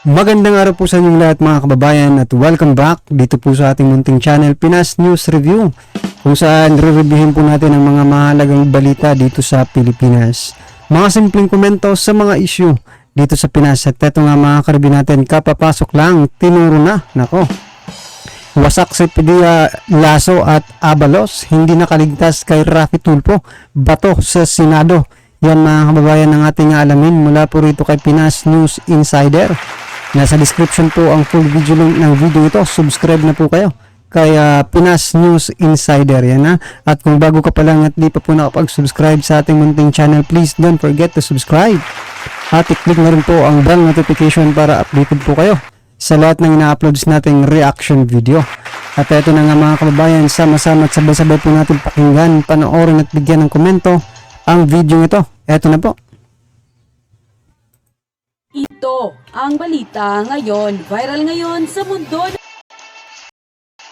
Magandang araw po sa inyong lahat mga kababayan at welcome back dito po sa ating munting channel Pinas News Review, kung saan re-reviewin po natin ang mga mahalagang balita dito sa Pilipinas. Mga simpleng komento sa mga issue dito sa Pinas. At eto nga mga karibin natin, kapapasok lang, tinuro na, nako. Wasak si Padilla, Lasso at Abalos, hindi nakaligtas kay Raffy Tulfo, bato sa Senado. Yan mga kababayan ang ating alamin mula po rito kay Pinas News Insider. Nasa description po ang full video link ng video ito. Subscribe na po kayo kay Pinas News Insider. Yan na. At kung bago ka pa lang at di pa po nakapag-subscribe sa ating munting channel, please don't forget to subscribe. At i-click na rin po ang bell notification para updated po kayo sa lahat ng ina-uploads nating reaction video. At ito na nga mga kababayan, sama-sama at sabay-sabay po natin pakinggan, panoorin at bigyan ng komento ang video ito. Ito na po. Ito ang balita ngayon. Viral ngayon sa mundo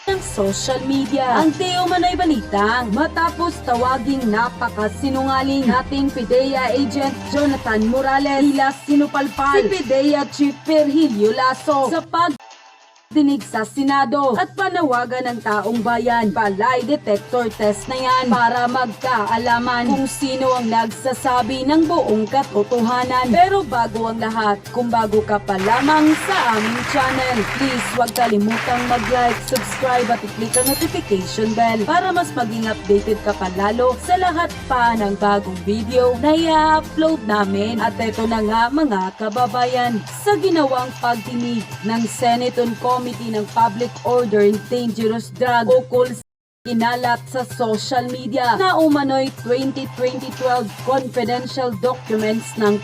ng social media. Ang Teo Manoy balitang matapos tawaging napakasinungaling nating PIDEA agent Jonathan Morales, tila sinupalpal si PIDEA Chief Virgilio Lasso sa pagdinig sa Senado at panawagan ng taong bayan. Balay detector test na yan para magkaalaman kung sino ang nagsasabi ng buong katotohanan. Pero bago ang lahat, kung bago ka pa lamang sa aming channel, please huwag kalimutang mag-like, subscribe at i-click ang notification bell para mas maging updated ka pa lalo sa lahat pa ng bagong video na i-upload namin. At eto na nga mga kababayan, sa ginawang pagdinig ng Senate Committee ng Public Order and Dangerous Drug ukol sa kinalat sa social media na umano'y 2012 confidential documents ng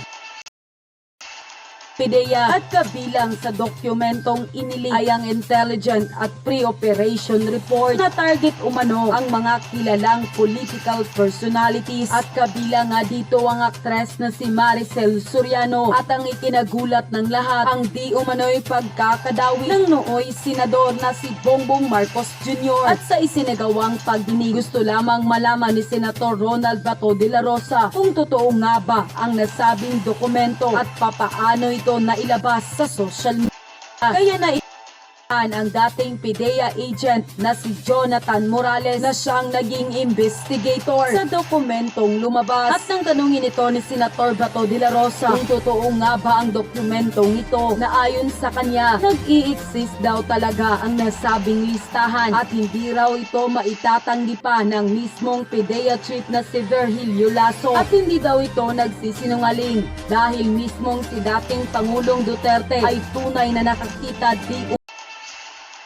PIDEA at kabilang sa dokumentong iniling ay ang intelligent at pre-operation report na target umano ang mga kilalang political personalities at kabilang nga dito ang aktres na si Maricel Soriano at ang ikinagulat ng lahat ang di umano'y pagkakadawi ng nooy senador na si Bongbong Marcos Jr. At sa isinagawang pagdinig, gusto lamang malaman ni Senator Ronald Bato de la Rosa kung totoo nga ba ang nasabing dokumento at papaano ito na ilabas sa social media. Kaya na ang dating PIDEA agent na si Jonathan Morales na siyang naging investigator sa dokumentong lumabas. At nang tanungin ito ni Senator Bato de la Rosa kung totoo nga ba ang dokumentong ito na ayon sa kanya, nag-i-exist daw talaga ang nasabing listahan at hindi raw ito maitatanggi pa ng mismong PIDEA chief na si Virgilio Lasso at hindi daw ito nagsisinungaling dahil mismong si dating Pangulong Duterte ay tunay na nakakita di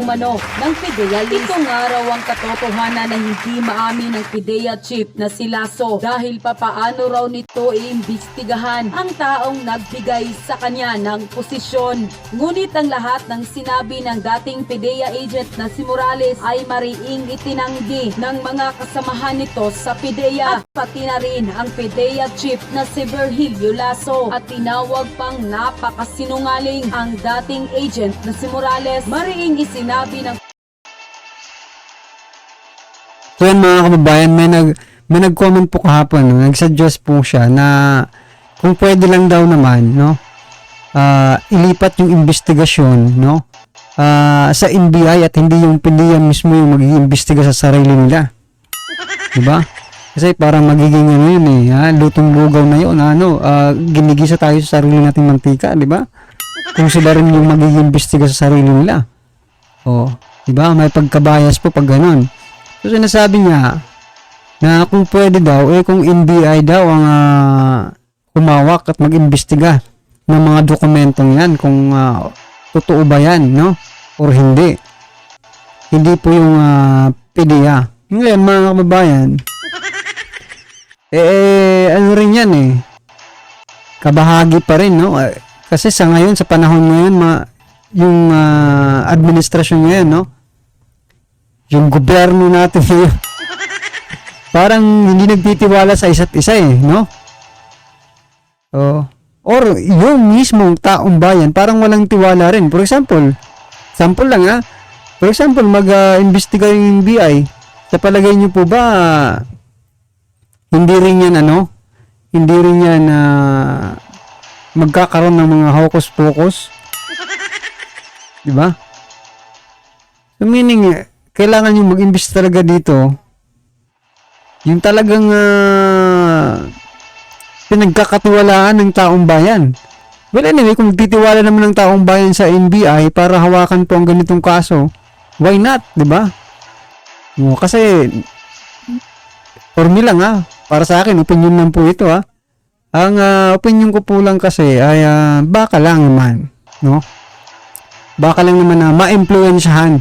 umano ng PIDEA list. Ito nga raw ang katotohanan na hindi maamin ng PIDEA chief na si Lasso dahil papaano raw nito iimbestigahan ang taong nagbigay sa kanya ng posisyon. Ngunit ang lahat ng sinabi ng dating PIDEA agent na si Morales ay mariing itinanggi ng mga kasamahan nito sa PIDEA at pati na rin ang PIDEA chief na si Virgilio Lasso at tinawag pang napakasinungaling ang dating agent na si Morales. Mariing sinabi ng So yan mga kababayan, may nag-comment po kahapon, no? Nag-suggest po siya na kung pwede lang daw naman, no, ilipat yung investigasyon, no, sa NBI at hindi yung PIDEA mismo yung mag-iimbestiga sa sarili nila. Diba? Kasi parang magiging ano yun lutong lugaw na yun, ginigisa tayo sa sarili nating mantika, diba? Kung sila rin yung mag-iimbestiga sa sarili nila. Oh, diba? May pagkabayas po pag ganun. So sinasabi niya na kung pwede daw, kung NBI daw ang humawak at mag-imbestiga ng mga dokumentong yan, kung totoo ba yan, no? Or hindi. Hindi po yung PIDEA. Ngayon mga kababayan, ano rin yan kabahagi pa rin, no? Kasi sa ngayon, sa panahon ngayon, yung administrasyon ngayon, no? Yung gobyerno natin ngayon, parang hindi nagtitiwala sa isa't isa no? Or yung mismong taong bayan, parang walang tiwala rin. For example lang for example, mag-imbestiga yung NBI. Sa palagay niyo po ba, hindi rin yan magkakaroon ng mga hocus-pocus Di ba? So meaning, kailangan yung mag-invest talaga dito, yung talagang pinagkakatiwalaan ng taong bayan. Well, anyway, kung titiwala naman ng taong bayan sa NBI para hawakan po ang ganitong kaso, why not, di ba? No, kasi, for me lang para sa akin, opinion lang po ito Ang opinion ko po lang kasi ay baka lang naman, no? Baka lang naman na ma-impluwensyahan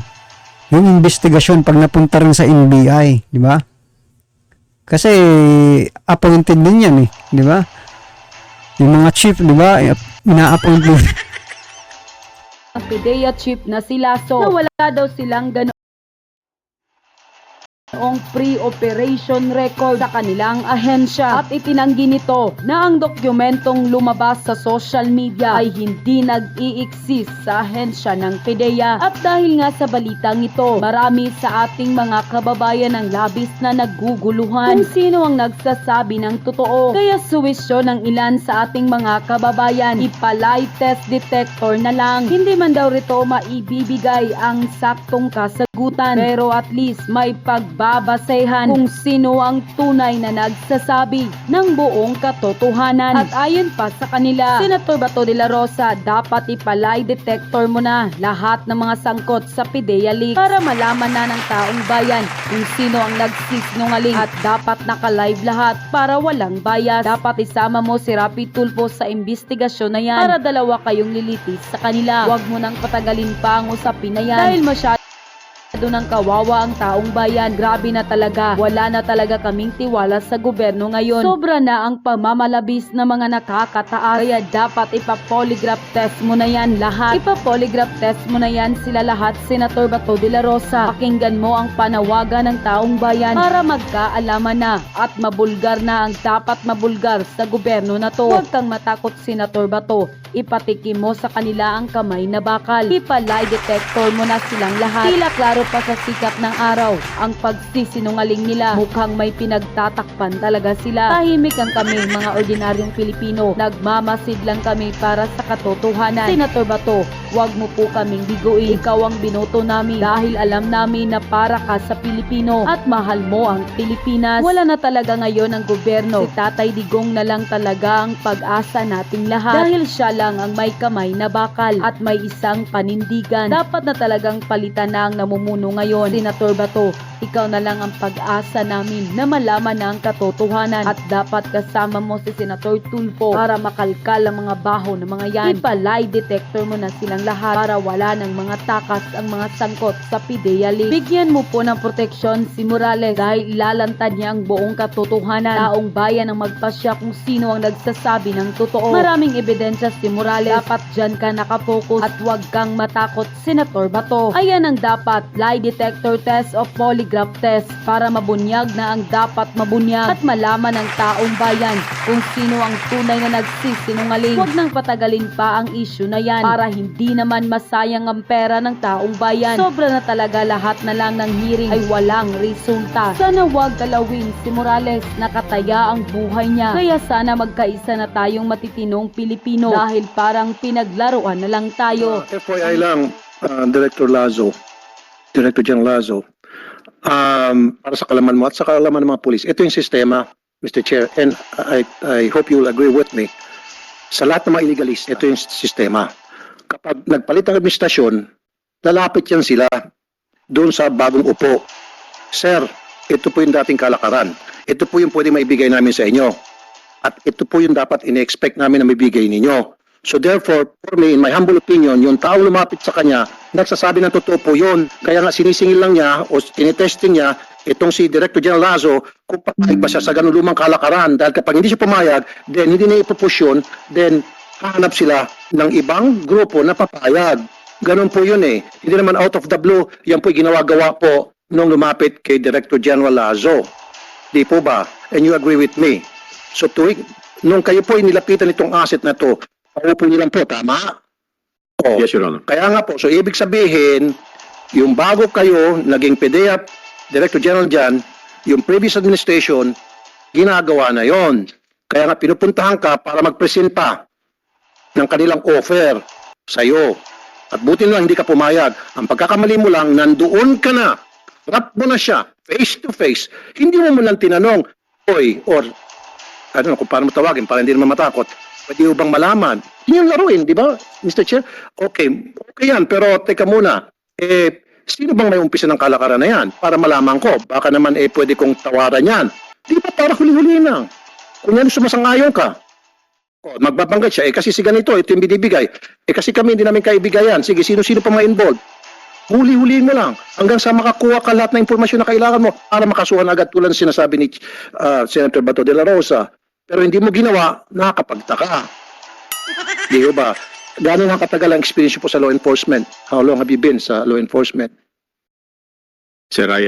yung investigasyon pag napunta rin sa NBI, di ba? Kasi appointed din yan di ba? Yung mga chief, di ba? Ina-appoint din. Ang PDEA chief na si Lasso na wala daw silang ganoong pre-operation record sa kanilang ahensya at itinanggi nito na ang dokumentong lumabas sa social media ay hindi nag-i-exist sa ahensya ng PDEA. At dahil nga sa balitang ito, marami sa ating mga kababayan ang labis na naguguluhan kung sino ang nagsasabi ng totoo. Kaya suwisyo ng ilan sa ating mga kababayan, ipalay test detector na lang. Hindi man daw rito maibibigay ang saktong kasagutan, pero at least may pagbabasehan kung sino ang tunay na nagsasabi ng buong katotohanan. At ayon pa sa kanila, Senator Bato de la Rosa, dapat ipalay detector mo na lahat ng mga sangkot sa PDEA leak para malaman na ng taong bayan kung sino ang nagsisinungaling, at dapat naka-live lahat para walang bias. Dapat isama mo si Rapi Tulfo sa investigasyon na yan para dalawa kayong lilitis sa kanila. Huwag mo nang patagalin pa ang usapin na yan dahil masyado ng kawawa ang taong bayan. Grabe na talaga. Wala na talaga kaming tiwala sa gobyerno ngayon. Sobra na ang pamamalabis na mga nakakataas. Kaya dapat ipa-polygraph test mo na yan lahat. Ipa-polygraph test mo na yan sila lahat, Senator Bato de la Rosa. Pakinggan mo ang panawagan ng taong bayan para magkaalaman na at mabulgar na ang dapat mabulgar sa gobyerno na to. Huwag kang matakot, Senator Bato. Ipatikim mo sa kanila ang kamay na bakal. Ipalay detector mo na silang lahat. Tila klaro pa sa sikat ng araw ang pagsisinungaling nila. Mukhang may pinagtatakpan talaga sila. Tahimik ang kami, mga ordinaryong Pilipino. Nagmamasid lang kami para sa katotohanan. Senator Bato, huwag mo po kaming biguin. Ikaw ang binoto namin dahil alam namin na para ka sa Pilipino at mahal mo ang Pilipinas. Wala na talaga ngayon ang gobyerno. Si Tatay Digong na lang talaga ang pag-asa nating lahat dahil siya lang ang may kamay na bakal at may isang panindigan. Dapat na talagang palitan na ang namumuno ngayon. Senator Bato, ikaw na lang ang pag-asa namin na malaman na ang katotohanan, at dapat kasama mo si Senator Tulfo para makalkal ang mga baho ng mga yan. Ipalay detector mo na silang lahat para wala ng mga takas ang mga sangkot sa PDEA leak. Bigyan mo po ng proteksyon si Morales dahil ilalantad niya ang buong katotohanan. Taong bayan ang magpasya kung sino ang nagsasabi ng totoo. Maraming ebidensya si Morales. Dapat dyan ka nakapokus at huwag kang matakot, Senator Bato. Ayan ang dapat, lie detector test o polygraph test para mabunyag na ang dapat mabunyag at malaman ng taong bayan kung sino ang tunay na nagsisinungaling. Huwag nang patagalin pa ang issue na yan para hindi naman masayang ang pera ng taong bayan. Sobra na talaga, lahat na lang ng hearing ay walang resulta. Sana huwag galawin si Morales, nakataya ang buhay niya. Kaya sana magkaisa na tayong matitinong Pilipino dahil parang pinaglaruan na lang tayo. FYI lang, Director Lazo, Director General Lazo, para sa kalaman mo at sa kalaman ng mga pulis, ito yung sistema, Mr. Chair, and I hope you will agree with me. Sa lahat ng mga illegalist, ito yung sistema. Kapag nagpalit ang administrasyon, lalapit yan sila doon sa bagong upo. Sir, ito po yung dating kalakaran. Ito po yung pwede maibigay namin sa inyo. At ito po yung dapat ine-expect namin na maibigay ninyo. So therefore, for me, in my humble opinion, yung tao lumapit sa kanya, nagsasabi ng totoo po yun. Kaya nga sinisingil lang niya o tinetesting niya itong si Director General Lazo kung papayag ba siya sa ganun lumang kalakaran. Dahil kapag hindi siya pumayag, then hindi na ipupus yun, then hahanap sila ng ibang grupo na papayag. Ganun po yun eh. Hindi naman out of the blue, yan po ginawa-gawa po nung lumapit kay Director General Lazo. Di po ba? And you agree with me. So nung kayo po inilapitan itong asset na to, paupo niyo lang po, tama? Oh. Yes, Your Honor. Kaya nga po, so ibig sabihin, yung bago kayo, naging PDEA, Director General dyan, yung previous administration, ginagawa na yon. Kaya nga pinupuntahan ka para mag-present pa ng kanilang offer sa'yo. At buti lang hindi ka pumayag. Ang pagkakamali mo lang, nandoon ka na. Harap mo na siya, face to face. Hindi mo lang tinanong, oy, or, I don't know kung paano mo tawagin, para hindi naman matakot. Pwede mo bang malaman? Hindi yung laruin, di ba, Mr. Chair? Okay yan, pero teka muna. Sino bang may umpisa ng kalakaran na yan? Para malaman ko, baka naman pwede kong tawaran yan. Di ba para huli-huli lang? Kung yan sumasangayon ka, magbabanggit siya, kasi si ganito, ito yung binibigay. Kasi kami hindi namin kaibigayan. Sige, sino-sino pa mga involved? Huli-huliin mo lang hanggang sa makakuha ka lahat ng impormasyon na kailangan mo para makasuhan agad tulad ng sinasabi ni Senator Bato de la Rosa. Pero hindi mo ginawa, nakakapagtaka. Di ba? Gano'n ang katagal ang experience po sa law enforcement? How long have you been sa law enforcement? Sir, I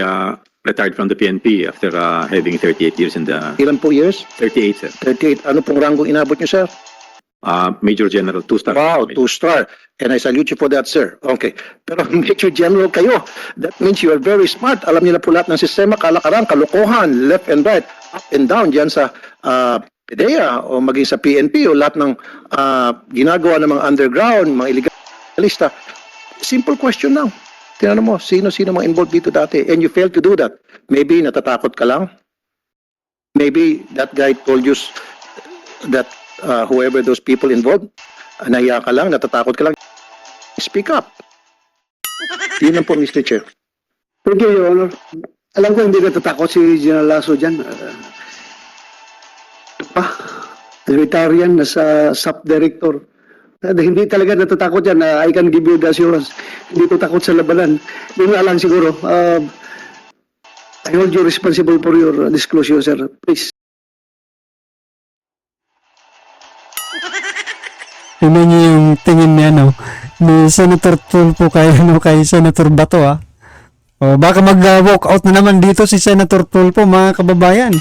retired from the PNP after having 38 years in the... Ilan po years? 38, sir. 38. Ano pong ranggong inabot niyo, sir? Major General, 2-star. Wow, 2-star. And I salute you for that, sir. Okay. Pero Major General kayo. That means you are very smart. Alam niyo na po lahat ng sistema, kalakaran, kalokohan, left and right, up and down dyan sa PDEA o maging sa PNP o lahat ng ginagawa ng mga underground, mga illegalista. Simple question lang. Tinanong mo, sino-sino mga involved dito dati? And you failed to do that. Maybe natatakot ka lang. Maybe that guy told you that whoever those people involved, nahiya ka lang, natatakot ka lang. Speak up. Yun lang po, Mr. Chair. Thank you, Your Honor. Alam ko hindi natatakot si General Lasso dyan. Retire yan na sa sub-director. Hindi talaga natatakot yan. I can give you the assurance. Hindi ko takot sa labanan. Yun nga lang siguro. I hold you responsible for your disclosure, sir. Please. Tingnan niyo yung tingin niya, no? Ni Senator Tulfo kay Senator Bato, ah. O, baka mag-walk out na naman dito si Senator Tulfo, mga kababayan.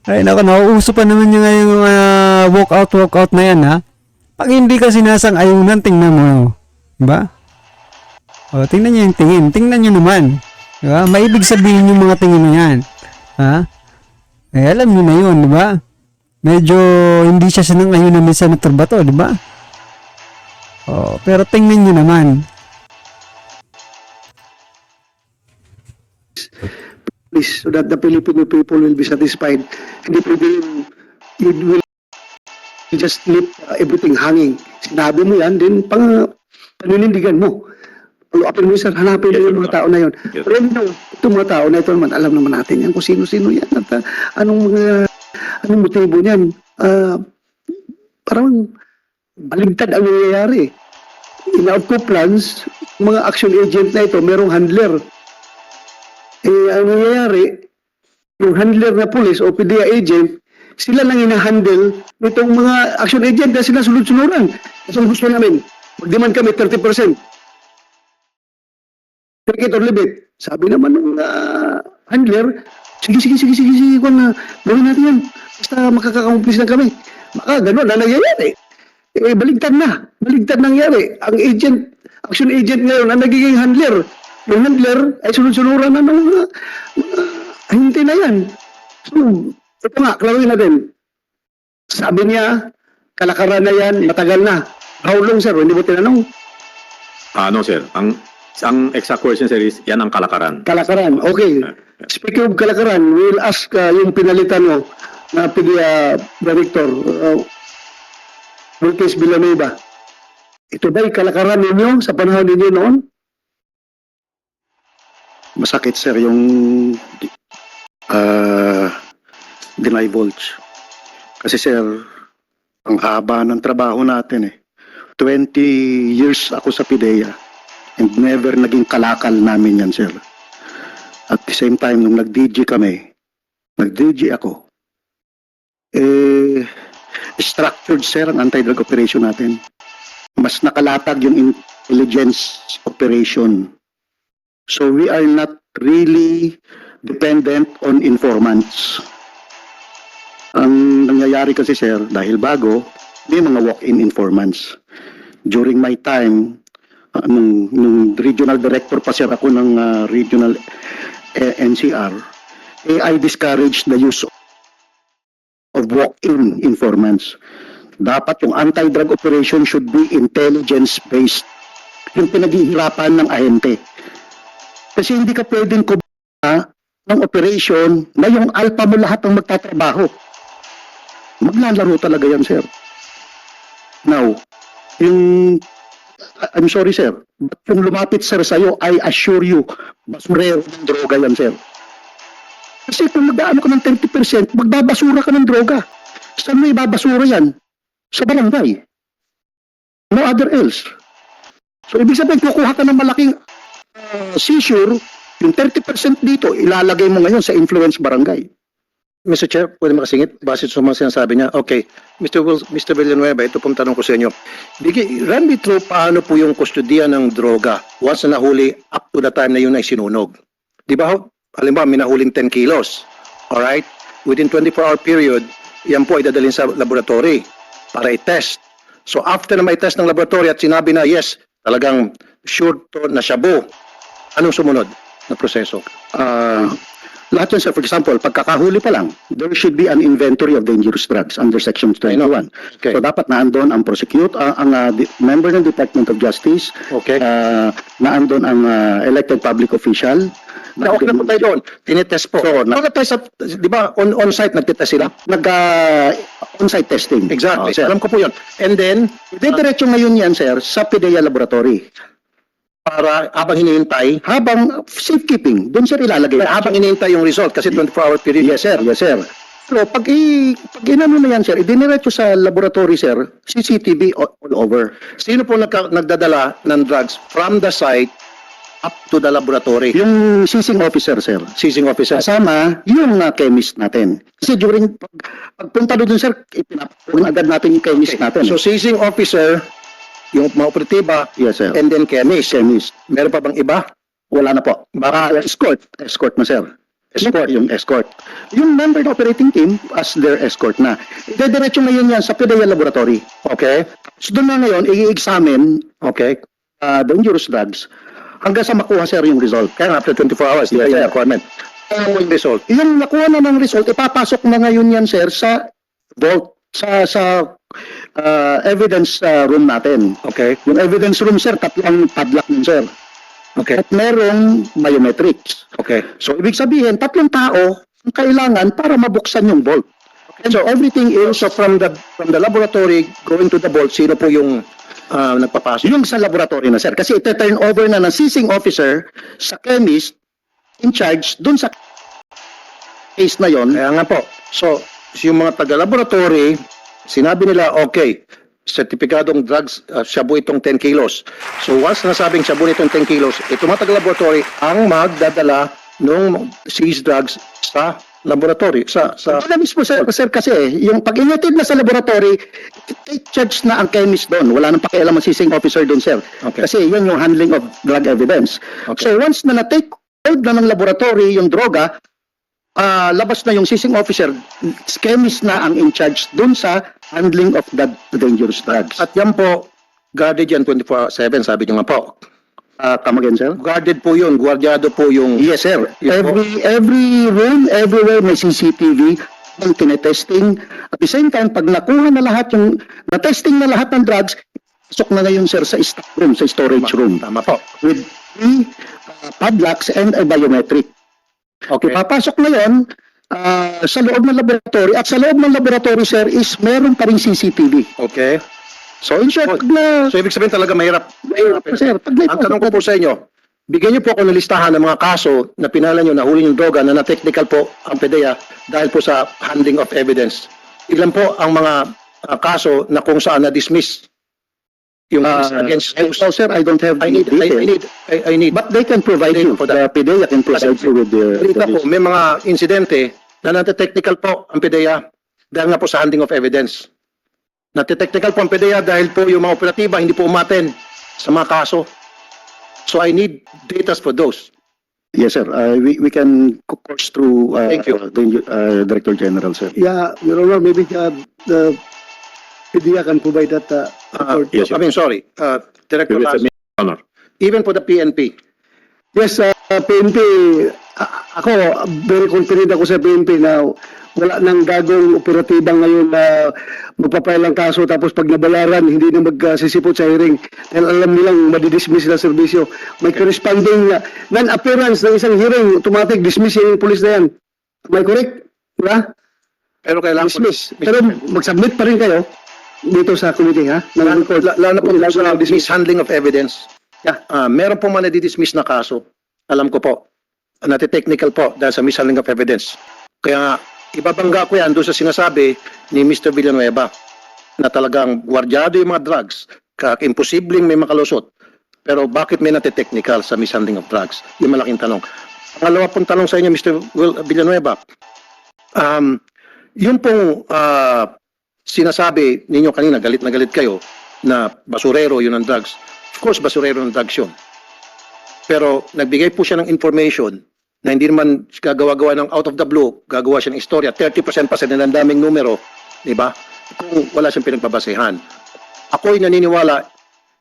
Ay, naku, nauuso pa naman yung walk out na yan, ha? Pag hindi ka sinasang-ayunan, tingnan mo, diba? O, tingnan niyo yung tingin. Tingnan niyo naman. Diba? Maibig sabihin yung mga tingin na yan. Ha? Eh, alam niyo na yun, diba? Medyo hindi siya sinang-ayunan ni Senator Bato, di ba? Oh, pero tingnan niyo naman. Please, so that the Filipino people will be satisfied. Hindi pwede you will just leave everything hanging. Sinabi mo yan, then paninindigan mo. Follow-upin mo, sir, hanapin mo yung mga tao na yun. Yes. Pero itong mga tao na ito naman, alam naman natin yan kung sino-sino yan at anong motibo niyan. Parang baligtad ang nangyayari. In-outco plans, mga action agent na ito, merong handler. Ang nangyayari, yung handler na police o PDEA agent, sila lang ina-handle nitong mga action agent na sila sunod-sunuran. Kasi ang gusto namin, mag-demand kami 30%. Take it or leave it. Sabi naman ng handler, sige, kung gawin natin yan. Basta makaka-accomplish na kami. Baka gano'n na nangyayari. Baligtad nangyari. Ang action agent ngayon, ang nagiging handler. Yung handler ay sunod-sunuran na ng mga hintay na yan. So, ito nga, klaruhin natin. Sabi niya, kalakaran na yan, matagal na. How long, sir? Hindi mo tinanong? No, sir. Ang exact question, sir, is yan ang kalakaran. Kalakaran, okay. Speaking of kalakaran, we'll ask yung pinalitan mo na PDEA Director, Lucas Villanueva. Ito ba'y kalakaran ninyo sa panahon ninyo noon? Masakit, sir, yung divulge. Kasi, sir, ang haba ng trabaho natin 20 years ako sa PDEA and never naging kalakal namin yan, sir. At the same time, nung nag-DG kami, nag-DG ako, structured, sir, ang anti-drug operation natin. Mas nakalatag yung intelligence operation. So we are not really dependent on informants. Ang nangyayari kasi, sir, dahil bago, may mga walk-in informants. During my time, nung regional director pa, sir, ako ng regional NCR, I discouraged the use of walk-in informants. Dapat yung anti-drug operation should be intelligence-based. Yung pinaghihirapan ng ahente. Kasi hindi ka pwedeng kumita ng operation na yung alpha mo lahat ang magtatrabaho. Maglalaro talaga yan, sir. Now, I'm sorry, sir, but kung lumapit, sir, sa'yo, I assure you, basurero ng droga yan, sir. Kasi kung magdaan ka ng 30%, magbabasura ka ng droga. Saan mo ibabasura yan? Sa barangay. No other else. So, ibig sabihin, kukuha ka ng malaking seizure, yung 30% dito, ilalagay mo ngayon sa influence barangay. Mr. Chair, pwede makasingit? Base sa mga sinasabi niya. Okay. Mr. Villanueva, ito pong tanong ko sa inyo. Run me through paano po yung kustodiya ng droga once na nahuli up to the time na yun ay sinunog. Di ba ho? Halimbawa, may nahuling 10 kilos. Alright? Within 24-hour period, yan po ay dadalhin sa laboratory para i-test. So after na may test ng laboratory at sinabi na yes, talagang sure to na shabu, anong sumunod na proseso? Lahat yan, sir, for example, pagkakahuli pa lang, there should be an inventory of dangerous drugs under Section 21. Okay. So dapat naandun ang member ng Department of Justice, Okay. naandun ang elected public official. Na okay na po tayo doon. Tinitest po. So, Test, di ba, on-site nagtitest sila? On-site testing. Exactly. Sir. Alam ko po yun. And then, Diretso ngayon yan, sir, sa PDEA Laboratory. para habang hinihintay, Habang safekeeping, doon sir ilalagay. habang hinihintay yung result, kasi 24-hour period. Yes, sir. Yes, sir. So, pag inano na yan, sir, idiniretso sa laboratory, sir, CCTV all over. Sino po nagdadala ng drugs from the site up to the laboratory? Yung seizing officer, sir. Seizing officer. Kasama yung chemist natin. Kasi during pagpunta doon, sir, ipinapunan agad natin yung chemist natin. So, seizing officer, yung mga operatiba, yes, sir. and then chemist. Chemist. Meron pa bang iba? Wala na po. Baka escort. Escort na, sir. Escort. Yung escort. Yung member ng operating team as their escort na. Diretso ngayon yan sa PDEA Laboratory. Okay. So doon na ngayon, i-examine Okay. dangerous drugs hanggang sa makuha, sir, yung result. Kaya nga, after 24 hours, Yes, di ba yung sir. requirement? Ano po yung result? Yung nakuha na ng result, ipapasok na ngayon yan, sir, sa vault, sa evidence room natin. Okay. Yung evidence room, sir, tatlong padlock nun, sir. Okay. At merong biometrics. Okay. So, ibig sabihin, tatlong tao ang kailangan para mabuksan yung vault. And so, everything is So from the laboratory going to the vault, sino po yung nagpapasok? yung sa laboratory na, sir. Kasi ite-turn over na ng seizing officer sa chemist in charge dun sa case na yon. Kaya nga po. So yung mga taga-laboratory, sinabi nila, okay, sertipikadong drugs, shabu itong 10 kilos. So once nasabing shabu itong 10 kilos, ito mga taga-laboratory ang magdadala ng seized drugs sa laboratory. Alam mismo, sir, kasi yung pag inatid na sa laboratory, take charge na ang chemist doon. Wala nang pakialam ang seizing officer doon, sir. Okay. Kasi yun yung handling of drug evidence. Okay. So once na na-take hold na ng laboratory yung droga, labas na yung seizing officer, chemist na ang in charge doon sa handling of the dangerous drugs. At yan po, guarded yan 24/7, sabi nyo nga po. Come again, sir? Guarded po yun, guardiado po yung... Yes, sir. Yun po. Every room, everywhere may CCTV ang tinetesting. At the same time, pag nakuha na lahat yung, na-testing na lahat ng drugs, pasok na ngayon, sir, sa stock room, sa storage room. Tama po. With 3 padlocks and a biometric. Okay. Papasok na yun sa loob ng laboratory. At sa loob ng laboratory, sir, is meron pa rin CCTV. Okay. So, in short, pag na... So ibig sabihin talaga mahirap. sir, pag Ang tanong ko po sa inyo, bigyan niyo po ako ng listahan ng mga kaso na pinala niyo na huli yung droga na na-technical po ang PDEA dahil po sa handling of evidence. Ilan po ang mga kaso na kung saan na-dismiss yung against so, sir, I don't have I need But they can provide you. for that. The PDEA can provide you with the... Balita po, may mga insidente na nate-technical po ang PDEA dahil nga po sa handling of evidence. Nate-technical po ang PDEA dahil po yung mga operatiba hindi po umaten sa mga kaso. So I need data for those. Yes, sir. We can course through Thank you. the Director General, sir. Yeah, Your Honor, maybe the PDEA can provide that report. Yes, I mean, sorry, Director Lazo, Honor. even for the PNP. Yes, PNP, ako, very confident ako sa PNP na wala nang gagong operatiba ngayon na magpapail ng kaso tapos pag nabayaran, hindi na magsisipot sa hearing. Dahil alam nilang madidismiss sila serbisyo. May corresponding non-appearance ng isang hearing, automatic dismiss yung police na yan. Am I correct? Diba? Pero kailangan Dismiss. Pero mag-submit pa rin kayo dito sa committee, ha? Ng record. lalo po Lalo sa na dismiss. mishandling of evidence. Yeah. Meron po mga nadidismiss na kaso. Alam ko po. Nati-technical po dahil sa mishandling of evidence. Kaya nga, ibabangga ko yan doon sa sinasabi ni Mr. Villanueva na talagang gwardyado yung mga drugs. Imposibleng may makalusot. Pero bakit may nati-technical sa mishandling of drugs? Yung malaking tanong. Pangalawa pong tanong sa inyo, Mr. Villanueva. Yung pong sinasabi ninyo kanina, galit na galit kayo, na basurero yun ang drugs. Of course, basurero ng drugs yun. Pero nagbigay po siya ng information na hindi naman gagawa-gawa ng out of the blue, gagawa siya ng istorya. 30% pa sa daming numero, di ba? Kung wala siyang pinagbabasehan. Ako'y naniniwala,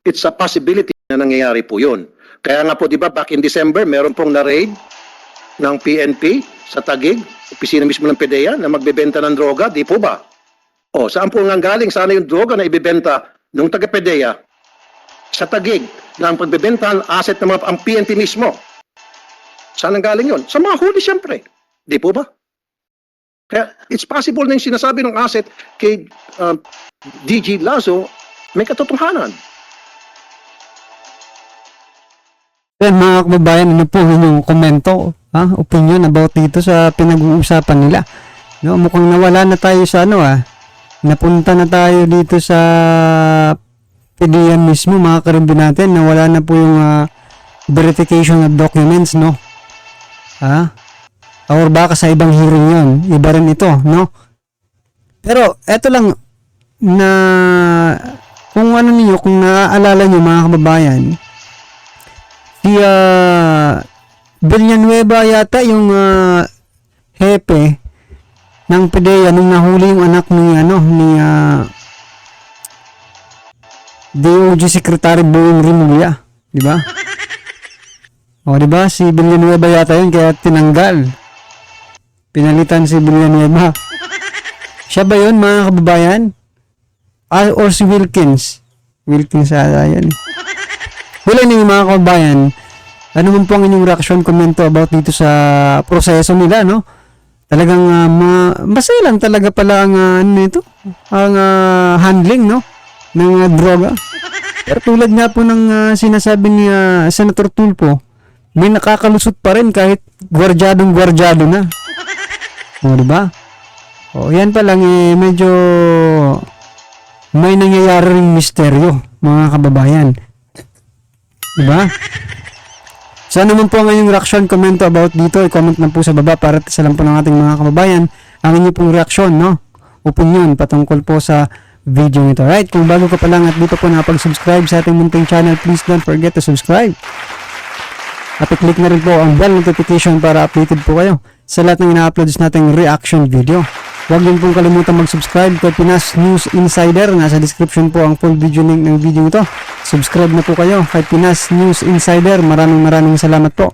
it's a possibility na nangyayari po yun. Kaya nga po, di ba, back in December, meron pong na-raid ng PNP sa Taguig, opisina mismo ng PDEA, na magbebenta ng droga, di po ba? O, saan po nga galing? Sana yung droga na ibebenta ng taga-PDEA sa Taguig na ang pagbebenta ng asset ng mga ang PNP mismo? Saan ang galing yun? Sa mga huli, siyempre. Di po ba? Kaya, it's possible na yung sinasabi ng asset kay DG Lazo may katotohanan. Yan mga kababayan, ano po yung komento, opinion about dito sa pinag-uusapan nila. No, mukhang nawala na tayo sa napunta na tayo dito sa PDEA mismo, mga karibin natin, nawala na po yung verification of documents, no? Or baka sa ibang hearing yun, iba rin ito, no? Pero eto lang na kung ano niyo, kung naaalala niyo mga kababayan, si Villanueva yata yung hepe ng PDEA nung nahuli yung anak ni DOJ Secretary Boeing Rimulya, di ba? O, di ba? Si Villanueva yata yun, kaya tinanggal. Pinalitan si Villanueva. Siya ba yun, mga kababayan? Or si Wilkins? Wilkins ata yan. Wala na yung mga kababayan. Ano man po ang inyong reaction, komento about dito sa proseso nila, no? Talagang masaya lang talaga pala ang ang handling, no? Ng droga. Pero tulad nga po ng sinasabi ni Senator Tulfo, may nakakalusot pa rin kahit gwardyadong-gwardyado na. O, diba? O, yan pa lang medyo may nangyayari ring misteryo, mga kababayan. Diba? So, ano man po ang inyong reaction, komento about dito, i-comment na po sa baba para sa lang po ng ating mga kababayan ang inyong pong reaksyon, no? Opinion patungkol po sa video nito. Right? Kung bago ka pa lang at dito po nakapag-subscribe sa ating munting channel, please don't forget to subscribe. At i-click na rin po ang bell notification para updated po kayo sa lahat ng ina-uploads nating reaction video. Huwag din pong kalimutan mag-subscribe kay Pinas News Insider. Nasa description po ang full video link ng video ito. Subscribe na po kayo kay Pinas News Insider. Maraming salamat po.